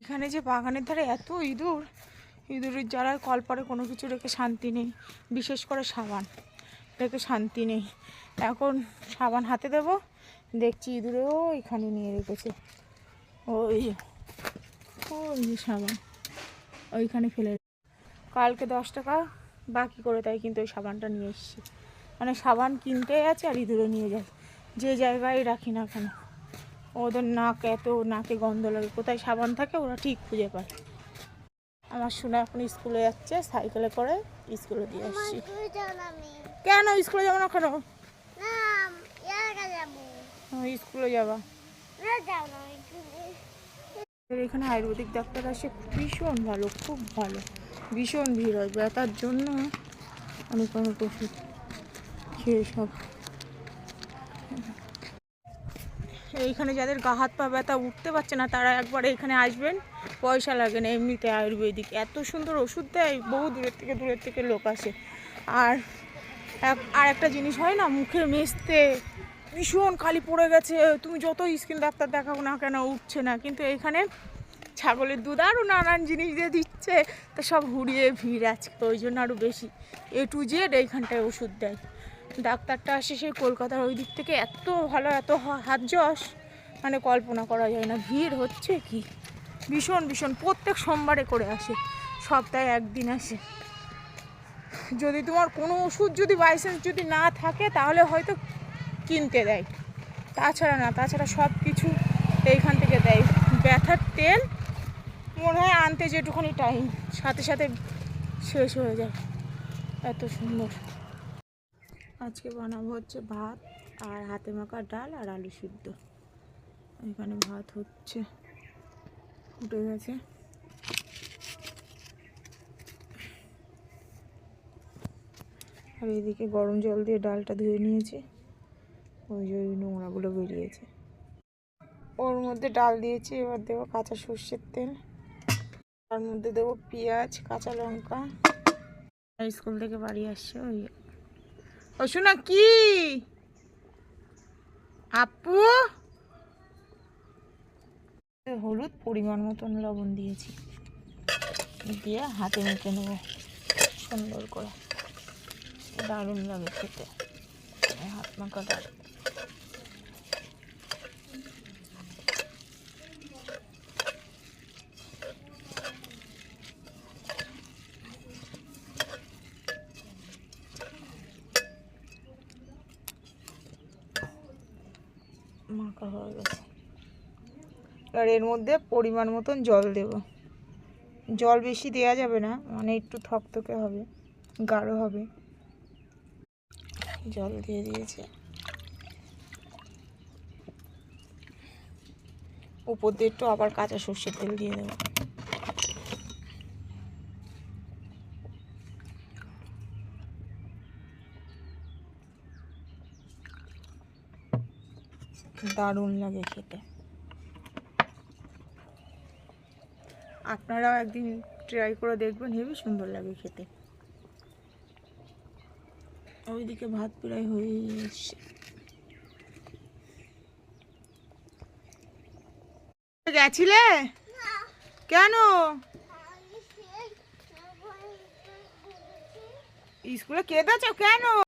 এখানে যে বাগানের ধারে এত ইঁদুরের জ্বালায় কলপারে কোনো কিছু রেখে শান্তি নেই, বিশেষ করে সাবান রেখে শান্তি নেই। এখন সাবান হাতে দেব, দেখছি ইঁদুরেও এখানে নিয়ে রেখেছে। ওই যে সাবান ওইখানে ফেলে, কালকে 10 টাকা বাকি করে তাই কিন্তু ওই সাবানটা নিয়ে এসেছি। মানে সাবান কিনতে আছে আর ইঁদুরে নিয়ে যায়, যে জায়গায় রাখি না কেন। ওদের নাকে গন্ধ লাগে, কোথায় সাবান থাকে ওরা ঠিক খুঁজে পায়। আমার সোনা এখন স্কুলে যাচ্ছে, সাইকেলে করে স্কুলে দিয়ে আসছি। কেন স্কুলে যাবো না কেন? স্কুলে যাবা? এখানে আয়ুর্বেদিক ডাক্তার আসে, ভীষণ ভালো, খুব ভালো, ভীষণ ভিড় হয় ব্যথার জন্য। অনেক ওষুধ খেয়ে সব। এইখানে যাদের গা হাত পা ব্যথা উঠতে পারছে না তারা একবার এখানে আসবেন, পয়সা লাগে না, এমনিতে আয়ুর্বেদিক এত সুন্দর ওষুধ দেয়, বহু দূরের থেকে লোক আসে। আর একটা জিনিস হয় না, মুখে মেজতে ভীষণ খালি পড়ে গেছে, তুমি যত স্কিন ডাক্তার দেখাও না কেন উঠছে না, কিন্তু এইখানে ছাগলের দুধ আরও নানান জিনিস দিয়ে দিচ্ছে, তো সব হুড়িয়ে ভিড় আজকে, ওই জন্য আরও বেশি A to Z এইখানটায় ওষুধ দেয়। ডাক্তারটা আসে সেই কলকাতার ওই দিক থেকে, এত ভালো, এত হাত যশ, মানে কল্পনা করা যায় না। ভিড় হচ্ছে কি ভীষণ প্রত্যেক সোমবারে করে আসে, সপ্তাহে একদিন আসে। যদি তোমার কোনো ওষুধ যদি বাইচান্স যদি না থাকে তাহলে হয়তো কিনতে দেয়, তাছাড়া সব কিছু এইখান থেকে দেয়। ব্যথার তেল মনে হয় আনতে যেটুখানি টাইম, সাথে শেষ হয়ে যায়, এত সুন্দর। আজকে বানাবো হচ্ছে ভাত আর হাতে মাখা ডাল আর আলু সিদ্ধ। এখানে ভাত হচ্ছে, ফুটে গেছে। আর এদিকে গরম জল দিয়ে ডালটা ধুয়ে নিয়েছি, ওই যে নোংরাগুলো বেরিয়েছে। ওর মধ্যে ডাল দিয়েছি, এবার দেবো কাঁচা সর্ষের তেল, তার মধ্যে দেবো পেঁয়াজ, কাঁচা লঙ্কা। স্কুল থেকে বাড়ি আসছে ওই শোনা কি আপু, হলুদ পরিমাণ মতন লবণ দিয়েছি, দিয়ে হাতে মেখে নেবো সুন্দর করে, দারুণ লাগে খেতে হাত মাখা ডাল। মাখা হয়ে গেছে, আর এর মধ্যে পরিমাণ মতন জল দেব। জল বেশি দেওয়া যাবে না, মানে একটু থকথকে হবে, গাঢ় হবে। জল দিয়ে দিয়েছে, উপর দিয়ে একটু আবার কাঁচা সর্ষের তেল দিয়ে দেবো। দারুণ লাগে খেতে, আপনারাও একদিন ট্রাই করে দেখবেন, হেবি সুন্দর লাগে খেতে। ওইদিকে ভাত প্রায় হয়ে এসছে। গেছিলে কেন? স্কুলে কেঁদেছো কেন?